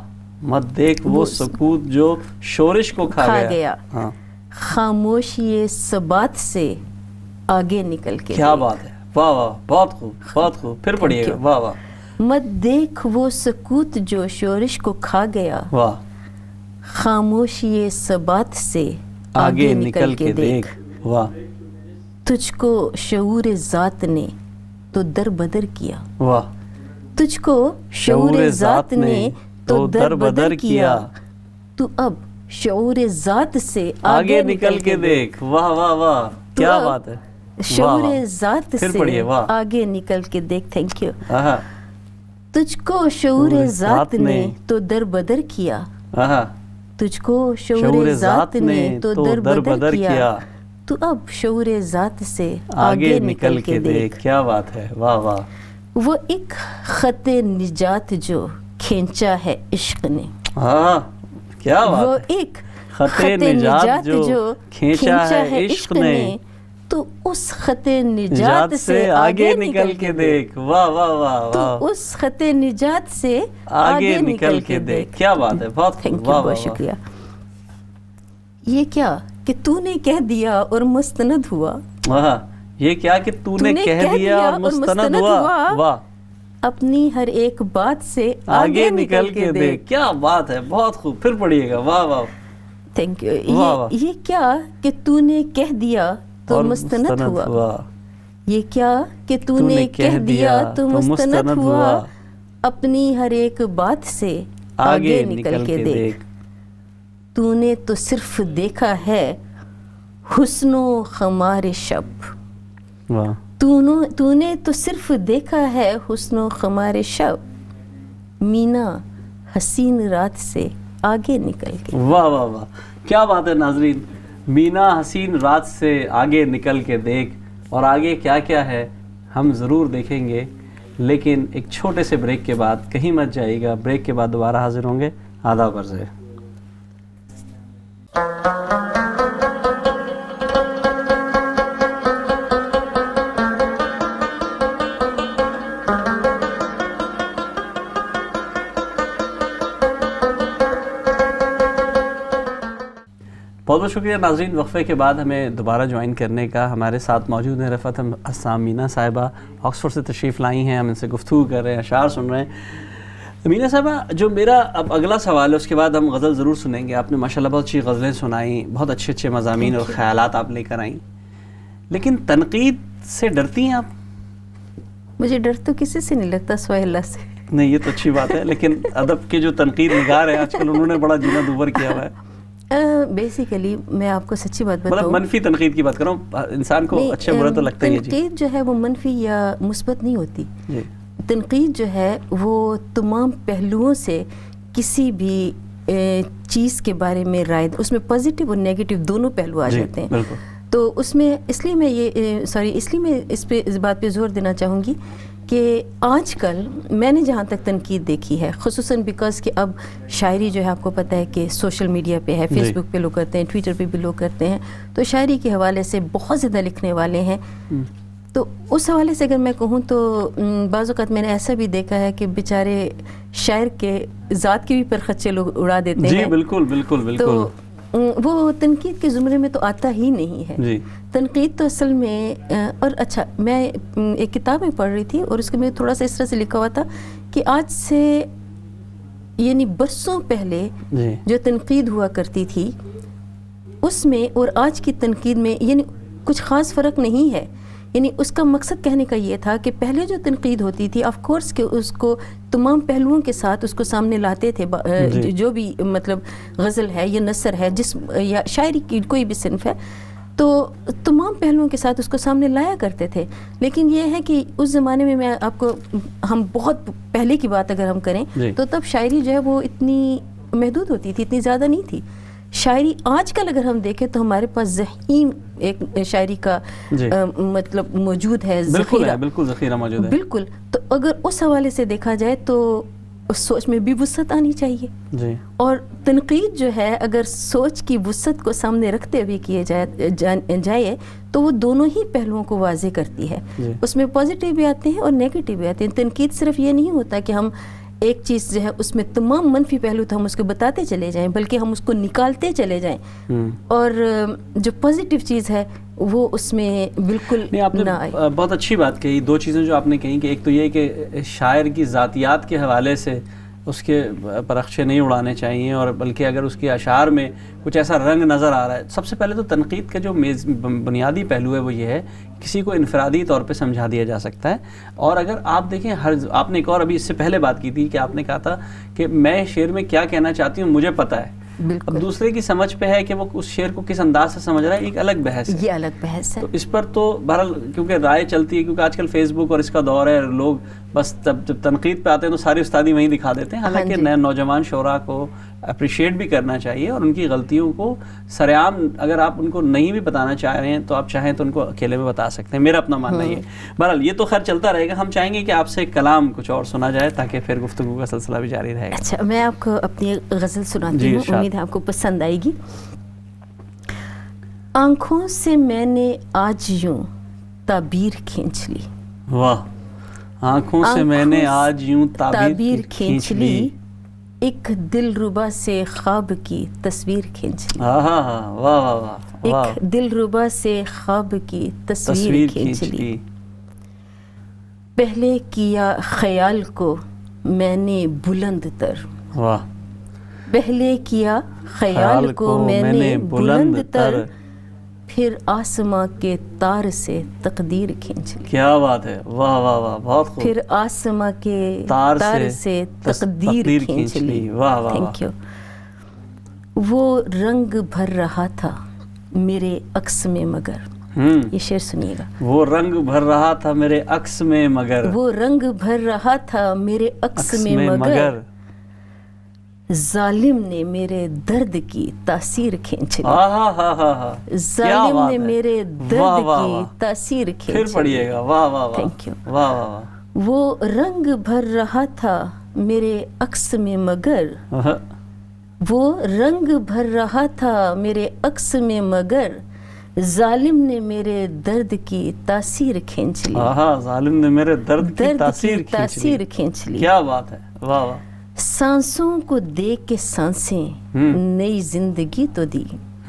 مت دیکھ وہ سکوت جو شورش کو کھا گیا. خاموشی ثبات سے آگے نکل کے. کیا بات ہے, واہ واہ, بہت خوب بہت خوب. پھر پڑھیے گا. واہ واہ. مت دیکھ وہ سکوت جو شورش کو کھا گیا. واہ. خاموشی ثبات سے آگے نکل کے دیکھ. واہ. تجھ کو شعور ذات نے تو در بدر کیا. واہ. تجھ کو شعور ذات نے تو در بدر کیا, تو اب شعور ذات سے آگے نکل کے دیکھ. واہ واہ واہ, کیا بات ہے. شعور ذات سے آگے نکل کے دیکھ. Thank you. تجھ کو شعور ذات نے تو در بدر کیا. تجھ کو شعور ذات نے تو در بدر کیا, تو اب شعور ذات سے آگے نکل کے دیکھ. کیا بات ہے. واہ واہ. وہ ایک خط نجات جو کھینچا ہے عشق نے. کیا بات. وہ ایک خط نجات جو کھینچا ہے عشق نے, تو اس خط نجات سے آگے نکل کے دیکھ. واہ واہ واہ. تو اس خط نجات سے آگے نکل کے دیکھ. کیا بات ہے. بہت بہت شکریہ. یہ کیا کہ تو نے کہہ دیا اور مستند ہوا. یہ کیا کہ تو نے کہہ دیا اور مستند ہوا. واہ. اپنی ہر ایک بات سے آگے نکل کے دیکھ. کیا بات ہے. بہت خوب. پھر پڑھیے گا. واہ واہ. Thank you. یہ کیا کہ تو نے کہہ دیا تو مستند ہوا. یہ کیا کہ تو نے کہہ دیا تو مستند ہوا. اپنی ہر ایک بات سے آگے نکل کے دیکھ. تو نے تو صرف دیکھا ہے حسن و خمار شب. تو نے تو صرف دیکھا ہے حسن و خمار شب. مینا حسین رات سے آگے نکل کے. واہ واہ واہ, کیا بات ہے ناظرین. مینا حسین رات سے آگے نکل کے دیکھ. اور آگے کیا کیا ہے ہم ضرور دیکھیں گے, لیکن ایک چھوٹے سے بریک کے بعد. کہیں مت جائیے گا, بریک کے بعد دوبارہ حاضر ہوں گے. آداب عرض ہے. بہت بہت شکریہ ناظرین، وقفے کے بعد ہمیں دوبارہ جوائن کرنے کا۔ ہمارے ساتھ موجود ہیں رفعت حسام مینا صاحبہ، آکسفورڈ سے تشریف لائی ہیں، ہم ان سے گفتگو کر رہے ہیں، اشعار سن رہے ہیں۔ مینا صاحبہ، جو میرا اب اگلا سوال ہے اس کے بعد ہم غزل ضرور سنیں گے۔ آپ نے ماشاءاللہ بہت اچھی غزلیں سنائیں، بہت اچھے اچھے مضامین اور خیالات آپ لے کر آئیں، لیکن تنقید سے ڈرتی ہیں آپ؟ مجھے ڈر تو کسی سے نہیں لگتا سوائے اللہ سے۔ نہیں، یہ تو اچھی بات ہے، لیکن ادب کے جو تنقید نگار ہیں آج کل، انہوں نے بڑا جینا دوبر کیا ہوا ہے۔ بیسیکلی میں آپ کو سچی بات بتاؤں، مطلب منفی تنقید کی بات کروں، انسان کو اچھا برا تو لگتا ہی ہے۔ تنقید جو ہے وہ منفی یا مثبت نہیں ہوتی، تنقید جو ہے وہ تمام پہلوؤں سے کسی بھی چیز کے بارے میں رائے، اس میں پازیٹیو اور نیگیٹو دونوں پہلو آ جاتے ہیں۔ تو اس میں اس لیے میں اس پہ اس بات پہ زور دینا چاہوں گی کہ آج کل میں نے جہاں تک تنقید دیکھی ہے، خصوصاً بیکاز کہ اب شاعری جو ہے آپ کو پتہ ہے کہ سوشل میڈیا پہ ہے، فیس بک پہ لوگ کرتے ہیں، ٹویٹر پہ بھی لوگ کرتے ہیں، تو شاعری کے حوالے سے بہت زیادہ لکھنے والے ہیں۔ تو اس حوالے سے اگر میں کہوں تو بعض اوقات میں نے ایسا بھی دیکھا ہے کہ بیچارے شاعر کے ذات کے بھی پر خدشے لوگ اڑا دیتے ہیں۔ جی بالکل بالکل بالکل، تو وہ تنقید کے زمرے میں تو آتا ہی نہیں ہے۔ تنقید تو اصل میں اور اچھا، میں ایک کتاب میں پڑھ رہی تھی اور اس کے میں تھوڑا سا اس طرح سے لکھا ہوا تھا کہ آج سے یعنی برسوں پہلے جو تنقید ہوا کرتی تھی اس میں اور آج کی تنقید میں یعنی کچھ خاص فرق نہیں ہے۔ یعنی اس کا مقصد کہنے کا یہ تھا کہ پہلے جو تنقید ہوتی تھی آف کورس کہ اس کو تمام پہلوؤں کے ساتھ اس کو سامنے لاتے تھے، جو بھی مطلب غزل ہے یا نثر ہے یا شاعری کی کوئی بھی صنف ہے تو تمام پہلوؤں کے ساتھ اس کو سامنے لایا کرتے تھے۔ لیکن یہ ہے کہ اس زمانے میں آپ کو، ہم بہت پہلے کی بات اگر ہم کریں تو تب شاعری جو ہے وہ اتنی محدود ہوتی تھی، اتنی زیادہ نہیں تھی۔ شاعری آج کل اگر ہم دیکھیں تو ہمارے پاس ذہین ایک شاعری کا مطلب موجود ہے، بالکل ذخیرہ موجود ہے۔ بالکل، تو اگر اس حوالے سے دیکھا جائے تو اس سوچ میں بھی وسعت آنی چاہیے، اور تنقید جو ہے اگر سوچ کی وسعت کو سامنے رکھتے ہوئے کیے جائے تو وہ دونوں ہی پہلوؤں کو واضح کرتی ہے۔ اس میں پازیٹیو بھی آتے ہیں اور نیگیٹو بھی آتے ہیں۔ تنقید صرف یہ نہیں ہوتا کہ ہم ایک چیز جو ہے اس میں تمام منفی پہلو تو ہم اس کو بتاتے چلے جائیں، بلکہ ہم اس کو نکالتے چلے جائیں، اور جو پازیٹیو چیز ہے وہ اس میں بالکل نہ آئے۔ بہت اچھی بات کہی، دو چیزیں جو آپ نے کہیں کہ ایک تو یہ کہ شاعر کی ذاتیات کے حوالے سے اس کے پرخچے نہیں اڑانے چاہیے، اور بلکہ اگر اس کے اشعار میں کچھ ایسا رنگ نظر آ رہا ہے، سب سے پہلے تو تنقید کا جو بنیادی پہلو ہے وہ یہ ہے کسی کو انفرادی طور پہ سمجھا دیا جا سکتا ہے۔ اور اگر آپ دیکھیں آپ نے ایک اور ابھی اس سے پہلے بات کی تھی کہ آپ نے کہا تھا کہ میں شعر میں کیا کہنا چاہتی ہوں مجھے پتہ ہے، اب دوسرے کی سمجھ پہ ہے کہ وہ اس شعر کو کس انداز سے سمجھ رہا ہے، ایک الگ بحث ہے، یہ الگ بحث ہے۔ تو اس پر تو بہرحال کیونکہ رائے چلتی ہے، کیونکہ آج کل فیس بک اور اس کا دور ہے، لوگ بس جب تنقید پہ آتے ہیں تو ساری استادی وہیں دکھا دیتے ہیں، حالانکہ نئے نوجوان شعراء کو اپریشیٹ بھی کرنا چاہیے اور ان کی غلطیوں کو سرعام، اگر آپ ان کو نہیں بھی بتانا چاہ رہے ہیں تو آپ چاہیں تو ان کو اکیلے میں بتا سکتے ہیں، میرا اپنا ماننا یہ ہے۔ بہرحال یہ تو خیر چلتا رہے گا، ہم چاہیں گے کہ آپ سے کلام کچھ اور سنا جائے تاکہ پھر گفتگو کا سلسلہ بھی جاری رہے گا۔ اچھا، میں آپ کو اپنی غزل سناتی ہوں، امید ہے آپ کو پسند آئے گی۔ آنکھوں سے میں نے آج یوں تعبیر کھینچ لی، واہ، آنکھوں سے میں نے آج یوں تعبیر کھینچ لی، ایک دل ربا سے خواب کی تصویر کھینچ لی، ایک دل ربا سے خواب کی تصویر کھینچ لی، پہلے کیا خیال کو میں نے بلند تر، پہلے کیا خیال کو میں نے بلند تر، پھر آسماں کے تار سے تقدیر کھینچ لی۔ کیا بات ہے، واہ واہ واہ، بہت خوب۔ پھر آسماں کے تار سے تقدیر کھینچ لی، واہ واہ، تھینک یو۔ وہ رنگ بھر رہا تھا میرے عکس میں مگر، یہ شعر سنیے گا۔ وہ رنگ بھر رہا تھا میرے عکس میں مگر، وہ رنگ بھر رہا تھا میرے عکس میں مگر، ظالم نے میرے درد کی تاثیر کھینچ لی، ظالم نے میرے درد کی تاثیر کھینچ لی۔ پھر پڑھیے گا، واہ واہ، تھینک یو۔ واہ واہ، وہ رنگ بھر رہا تھا میرے عکس میں مگر، وہ رنگ بھر رہا تھا میرے عکس میں مگر، ظالم نے میرے درد کی تاثیر کھینچ لی، ظالم نے میرے درد کی تاثیر کھینچ لی۔ کیا بات ہے، واہ واہ۔ سانسوں کو دے کے سانسیں نئی زندگی تو دی،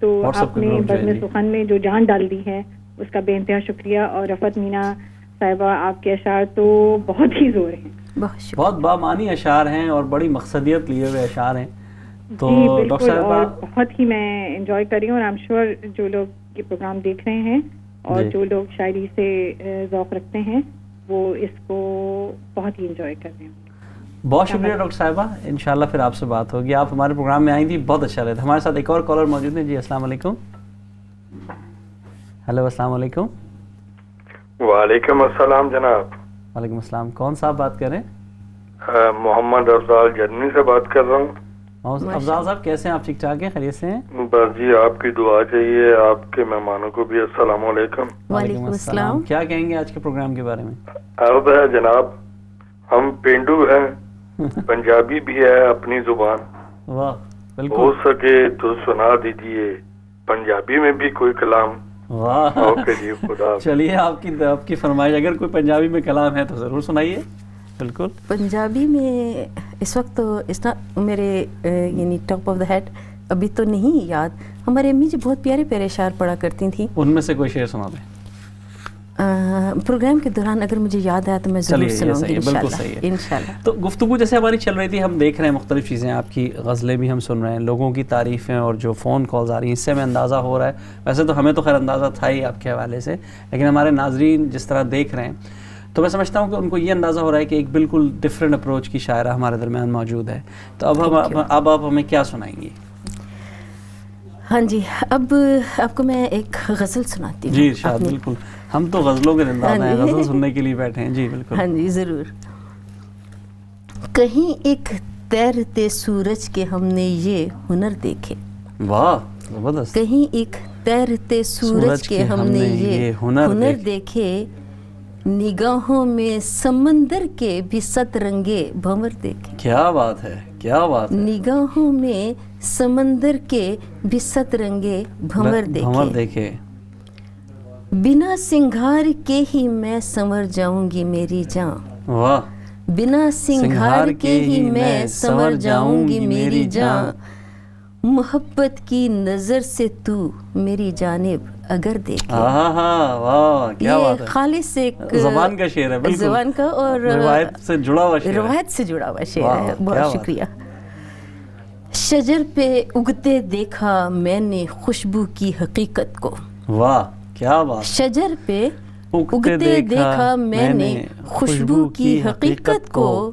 تو آپ نے بزم سخن میں جو جان ڈال دی ہے اس کا بے انتہا شکریہ. اور رفعت مینا صاحبہ آپ کے اشعار تو بہت ہی زور ہیں, بہت بامانی اشعار ہیں اور بڑی مقصدیت لیے ہوئے اشعار ہیں. تو ڈاکٹر صاحبہ بہت ہی میں انجوائے کر رہی ہوں, اور آئی ایم شیور جو لوگ یہ پروگرام دیکھ رہے ہیں اور جو لوگ شاعری سے ذوق رکھتے ہیں وہ اس کو بہت ہی انجوائے کر رہے ہیں. بہت شکریہ ڈاکٹر صاحبہ, انشاءاللہ پھر آپ سے بات ہوگی. آپ ہمارے پروگرام میں آئی تھی, بہت اچھا لگا. ہمارے ساتھ ایک اور کالر موجود ہیں. جی السلام علیکم. ہیلو السلام علیکم. وعلیکم السلام جناب. وعلیکم السلام. کون صاحب بات کر رہے ہیں؟ محمد افضال جرمنی سے بات کر رہا ہوں. افضال صاحب کیسے ہیں آپ؟ ٹھیک ٹھاک ہیں, خیریت سے ہیں؟ بس جی آپ کی دعا چاہیے. آپ کے مہمانوں کو بھی السلام علیکم. وعلیکم السلام. کیا کہیں گے آج کے پروگرام کے بارے میں؟ عرض ہے جناب, ہم پینڈو ہیں, پنجابی بھی ہے اپنی زبان. واہ بالکل. ہو سکے تو سنا دیجئے پنجابی میں بھی کوئی کلام. واہ اوکے جی, خدا. چلیے آپ کی فرمائش, اگر کوئی پنجابی میں کلام ہے تو ضرور سنائیے. بالکل. پنجابی میں اس وقت تو میرے یعنی ٹاپ آف دا ہیڈ ابھی تو نہیں یاد. ہمارے امی جی بہت پیارے پیارے اشعار پڑھا کرتی تھیں, ان میں سے کوئی شعر سنا دیں. پروگرام کے دوران اگر مجھے یاد آیا تو میں ضرور سناؤں گی انشاءاللہ. تو گفتگو جیسے ہماری چل رہی تھی, ہم دیکھ رہے ہیں مختلف چیزیں, آپ کی غزلیں بھی ہم سن رہے ہیں, لوگوں کی تعریفیں اور جو فون کالز آ رہی ہیں, اس سے ہمیں اندازہ ہو رہا ہے. ویسے تو ہمیں تو خیر اندازہ تھا ہی آپ کے حوالے سے, لیکن ہمارے ناظرین جس طرح دیکھ رہے ہیں تو میں سمجھتا ہوں کہ ان کو یہ اندازہ ہو رہا ہے کہ ایک بالکل ڈفرینٹ اپروچ کی شاعرہ ہمارے درمیان موجود ہے. تو اب آپ ہمیں کیا سنائیں گی؟ ہاں جی, اب آپ کو میں ایک غزل سناتی ہوں. جی ارشاد. بالکل, ہم تو غزلوں کے زندان ہیں, غزل سننے کے لیے بیٹھے ہیں. جی بالکل. ہاں جی ضرور. کہیں ایک تیرتے سورج کے ہم نے یہ ہنر دیکھے. واہ زبردست. کہیں ایک تیرتے سورج کے ہم نے یہ ہنر دیکھے, نگاہوں میں سمندر کے بھی ست رنگے بھنور دیکھے. کیا بات ہے, کیا بات ہے. نگاہوں میں سمندر کے بھی ست رنگے بھنور دیکھے. بنا سنگھار کے ہی میں سنور جاؤں گی میری جان. واہ. بنا سنگھار کے ہی میں سنور جاؤں گی میری جان, محبت کی نظر سے تو میری جانب اگر دیکھے. واہ کیا بات ہے. یہ خالص ایک زبان کا شعر ہے, بالکل زبان کا اور روایت سے جڑا ہوا شعر ہے. روایت سے جڑا ہوا شعر ہے. بہت شکریہ. شجر پہ اگتے دیکھا میں نے خوشبو کی حقیقت کو. واہ کیا بات. شجر پہ اگتے دیکھا میں نے خوشبو کی حقیقت کو,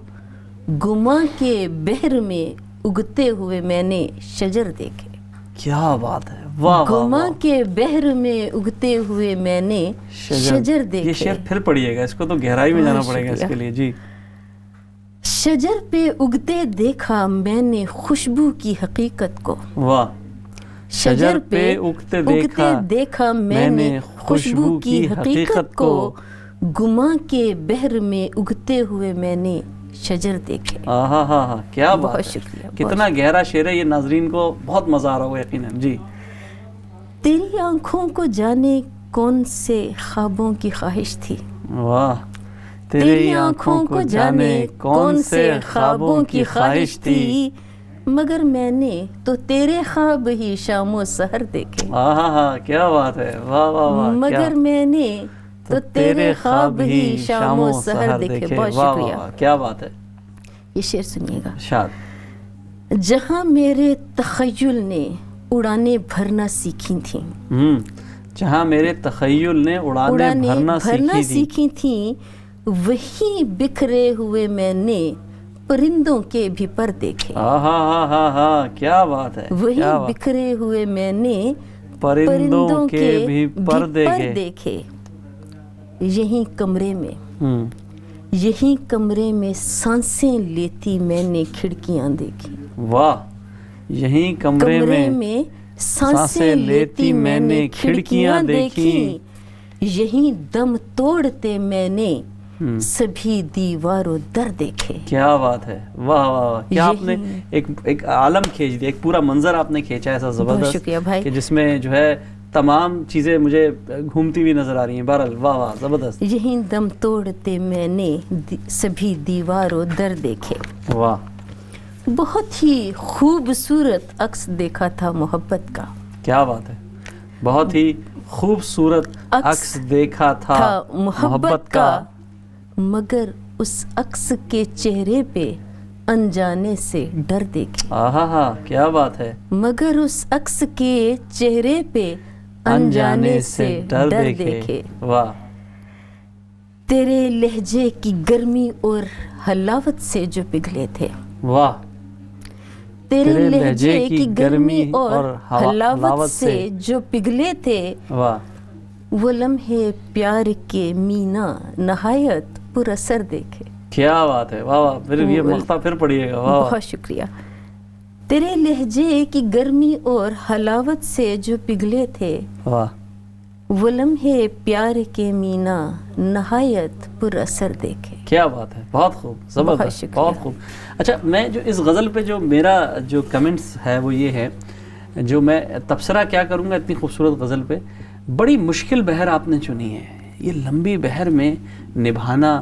گما کے بحر میں اگتے ہوئے میں نے شجر دیکھے. کیا بات ہے. واہ. گما کے بحر میں اگتے ہوئے میں نے شجر دیکھے. یہ شعر پھر پڑھیے گا, اس کو تو گہرائی میں جانا پڑے گا اس کے لیے. جی. شجر پہ اگتے دیکھا میں نے خوشبو کی حقیقت کو. واہ. شجر پہ اگتے دیکھا میں نے خوشبو کی حقیقت کو, گما کے بحر میں اگتے ہوئے میں نے شجر دیکھے. کیا بات. بہت شکریہ. کتنا گہرا شعر ہے یہ, ناظرین کو بہت مزہ آ رہا ہوگا یقیناً. جی. تیری آنکھوں کو جانے کون سے خوابوں کی خواہش تھی. واہ. تیری آنکھوں کو جانے کون سے خوابوں کی خواہش تھی, مگر میں نے تو تیرے خواب ہی شام و سحر دیکھے. کیا بات ہے. واہ واہ واہ. مگر میں نے تو تیرے خواب ہی شام و سحر دیکھے. بہت شکریہ. کیا بات ہے. یہ شعر سنیے گا. شاد. جہاں میرے تخیل نے اڑانے بھرنا سیکھی تھیں. جہاں میرے تخیل نے اڑانے بھرنا سیکھی تھیں, وہی بکھرے ہوئے میں نے پرندوں کے بھی پر دیکھے. کیا بات ہے. وہی بکھرے ہوئے میں نے پرندوں کے بھی پر دیکھے. یہی کمرے میں سانسیں لیتی میں نے کھڑکیاں دیکھی. واہ. یہی کمرے میں سانسیں لیتی میں نے کھڑکیاں دیکھی. یہی دم توڑتے میں نے سبھی دیواروں در دیکھے. کیا بات ہے. واہ واہ واہ. کیا آپ نے ایک عالم کھینچ دیا, ایک پورا منظر آپ نے کھینچا ایسا زبردست. شکریہ بھائی. کہ جس میں جو ہے تمام چیزیں مجھے گھومتی ہوئی نظر آ رہی ہیں. بہرحال واہ واہ زبردست. یہی دم توڑتے میں نے سبھی دیواروں در دیکھے. واہ. بہت ہی خوبصورت عکس دیکھا تھا محبت کا. کیا بات ہے, بہت ہی خوبصورت عکس دیکھا تھا محبت کا, مگر اس عکس کے چہرے پہ انجانے سے ڈر دیکھے. ہاں کیا بات ہے, مگر اس عکس کے چہرے پہ انجانے سے ڈر دیکھے. واہ. تیرے لہجے کی گرمی اور حلاوت سے جو پگھلے تھے. واہ. تیرے لہجے کی گرمی اور حلاوت سے جو پگھلے تھے. واہ. وہ لمحے پیار کے مینا نہایت پر اثر دیکھے. کیا بات ہے, واہ واہ. پھر یہ مقطع پھر پڑھیے گا. واہ. بہت شکریہ. تیرے لہجے کی گرمی اور حلاوت سے جو پگھلے تھے. واہ. وہ لمحے پیار کے مینا نہایت پر اثر دیکھے. کیا بات ہے, بہت خوب, زبردست, بہت خوب. اچھا, میں جو اس غزل پہ جو میرا جو کمنٹس ہے وہ یہ ہے, جو میں تبصرہ کیا کروں گا اتنی خوبصورت غزل پہ, بڑی مشکل بحر آپ نے چنی ہے. یہ لمبی بحر میں نبھانا,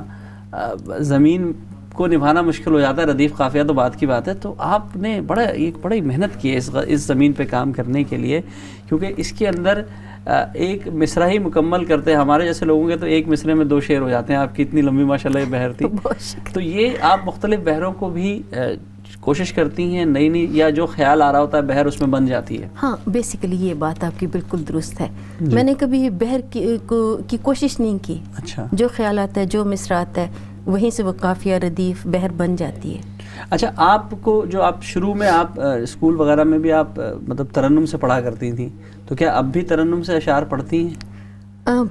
زمین کو نبھانا مشکل ہو جاتا ہے, ردیف قافیہ تو بات کی بات ہے. تو آپ نے بڑی محنت کی ہے اس زمین پہ کام کرنے کے لیے, کیونکہ اس کے اندر ایک مصرع ہی مکمل کرتے ہیں. ہمارے جیسے لوگوں کے تو ایک مصرے میں 2 شعر ہو جاتے ہیں. آپ کی اتنی لمبی ماشاءاللہ یہ بحر تھی. تو یہ آپ مختلف بحروں کو بھی کوشش کرتی ہیں نئی, یا جو خیال آ رہا ہوتا ہے بحر اس میں بن جاتی ہے؟ ہاں, بیسیکلی یہ بات آپ کی بالکل درست ہے. میں نے کبھی بحر کی کوشش نہیں کی. اچھا. جو خیال آتا ہے, جو مصرع آتا ہے, وہیں سے وہ قافیہ ردیف بحر بن جاتی ہے. اچھا, آپ کو جو آپ شروع میں آپ اسکول وغیرہ میں بھی آپ مطلب ترنم سے پڑھا کرتی تھیں, تو کیا اب بھی ترنم سے اشعار پڑھتی ہیں؟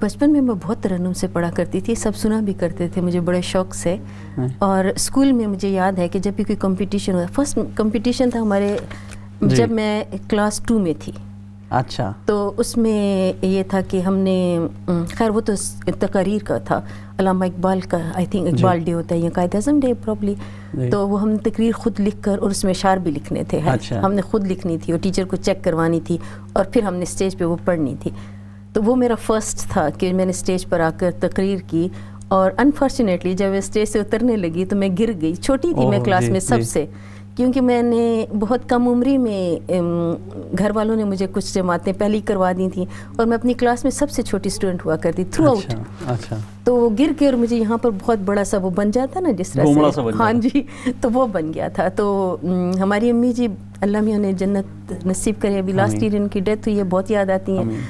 بچپن میں بہت ترنم سے پڑھا کرتی تھی, سب سنا بھی کرتے تھے مجھے بڑے شوق سے. اور اسکول میں مجھے یاد ہے کہ جب بھی کوئی کمپٹیشن ہوا, فرسٹ کمپٹیشن تھا ہمارے جب میں کلاس 2 میں تھی. اچھا. تو اس میں یہ تھا کہ ہم نے, خیر وہ تو تقاریر کا تھا, علامہ اقبال کا آئی تھنک اقبال ڈے ہوتا ہے یا قائد اعظم ڈے پرابلی, تو وہ ہم تقریر خود لکھ کر, اور اس میں اشعار بھی لکھنے تھے. ہم نے خود لکھنی تھی اور ٹیچر کو چیک کروانی تھی, اور پھر ہم نے اسٹیج پہ وہ پڑھنی تھی. تو وہ میرا فرسٹ تھا کہ میں نے اسٹیج پر آ کر تقریر کی, اور انفارچونیٹلی جب اسٹیج سے اترنے لگی تو میں گر گئی. چھوٹی تھی میں کلاس میں سب سے, کیونکہ میں نے بہت کم عمری میں گھر والوں نے مجھے کچھ جماعتیں پہلے ہی کروا دی تھیں, اور میں اپنی کلاس میں سب سے چھوٹی اسٹوڈنٹ ہوا کرتی تھرو آؤٹ. اچھا. تو وہ گر کے, اور مجھے یہاں پر بہت بڑا سا وہ بن جاتا نا جس طرح سے, ہاں جی, تو وہ بن گیا تھا. تو ہماری امی جی اللہ میاں انہیں جنت نصیب کرے, ابھی لاسٹ ایئر ان کی ڈیتھ ہوئی ہے, بہت یاد آتی ہیں.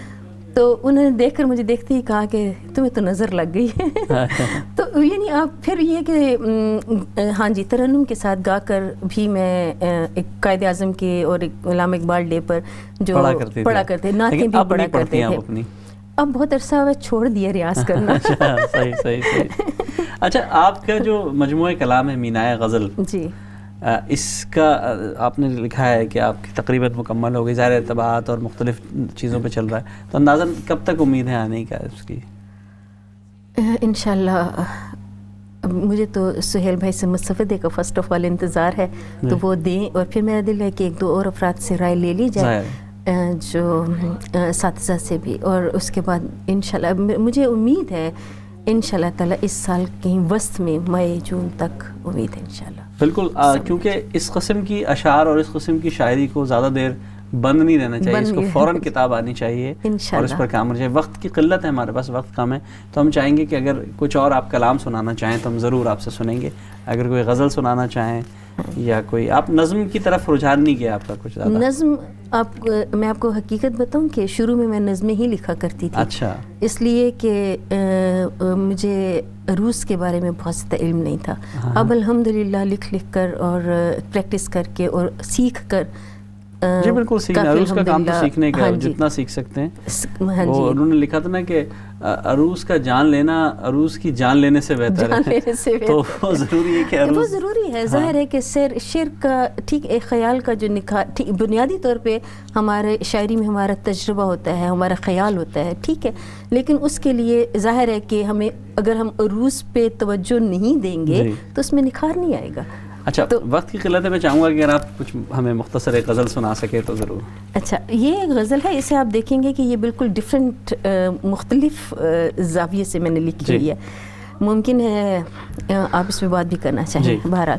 تو انہوں نے دیکھ کر مجھے دیکھتے ہی کہا کہ تمہیں تو نظر لگ گئی ہے. تو یعنی آپ پھر یہ کہ ہاں جی, ترنم کے ساتھ گا کر بھی میں ایک قائد اعظم کے اور ایک علامہ اقبال ڈے پر جو پڑھا کرتے, نعتیں بھی پڑھا کرتے تھے. اب بہت عرصہ ہوا چھوڑ دیا ریاض کرنا. صحیح. اچھا, آپ کا جو مجموعہ کلام ہے مینائے غزل, جی, اس کا آپ نے لکھا ہے کہ آپ کی تقریباً مکمل ہو گئی, ظاہر طباعت اور مختلف چیزوں پہ چل رہا ہے, تو اندازاً کب تک امید ہے آنے کا اس کی؟ انشاءاللہ مجھے تو سہیل بھائی سے مستفدے کا فرسٹ آف آل انتظار ہے, تو وہ دیں, اور پھر میرا دل ہے کہ 1-2 اور افراد سے رائے لے لی جائے, جو اساتذہ سے بھی, اور اس کے بعد انشاءاللہ مجھے امید ہے انشاءاللہ تعالیٰ اس سال کہیں وسط میں مئی جون تک امید ہے انشاءاللہ. بالکل, کیونکہ اس قسم کی اشعار اور اس قسم کی شاعری کو زیادہ دیر بند نہیں رہنا چاہیے, اس کو فوراً کتاب آنی چاہیے اور اس پر کام ہونا چاہیے. وقت کی قلت ہے, ہمارے پاس وقت کم ہے, تو ہم چاہیں گے کہ اگر کچھ اور آپ کلام سنانا چاہیں تو ہم ضرور آپ سے سنیں گے. اگر کوئی غزل سنانا چاہیں یا کوئی, آپ نظم کی طرف رجحان نہیں کیا آپ کا کچھ زیادہ؟ نظم میں آپ کو حقیقت بتاؤں کہ شروع میں نظمیں ہی لکھا کرتی تھی. اچھا. اس لیے کہ مجھے عروض کے بارے میں بہت زیادہ علم نہیں تھا. اب الحمدللہ لکھ کر اور پریکٹس کر کے اور سیکھ کر, جی بالکل, سیکھنا عروض کا کام تو سیکھنے کا, جتنا سیکھ سکتے ہیں. وہ انہوں نے لکھا تھا نا کہ عروض کا جان لینا عروض کی جان لینے سے بہتر ہے, تو وہ ضروری ہے کہ وہ ضروری ہے. ظاہر ہے کہ شعر کا ٹھیک ایک خیال کا جو نکھار بنیادی طور پہ ہمارے شاعری میں ہمارا تجربہ ہوتا ہے, ہمارا خیال ہوتا ہے, ٹھیک ہے, لیکن اس کے لیے ظاہر ہے کہ ہمیں اگر ہم عروض پہ توجہ نہیں دیں گے تو اس میں نکھار نہیں آئے گا. اچھا, وقت کی قلت ہے, میں چاہوں گا کہ اگر آپ کچھ ہمیں مختصر ایک غزل سنا سکے تو ضرور. اچھا, یہ ایک غزل ہے, اسے آپ دیکھیں گے کہ یہ بالکل ڈفرینٹ مختلف زاویے سے میں نے لکھی ہوئی ہے. ممکن ہے آپ اس پہ بات بھی کرنا چاہیں. بہرحال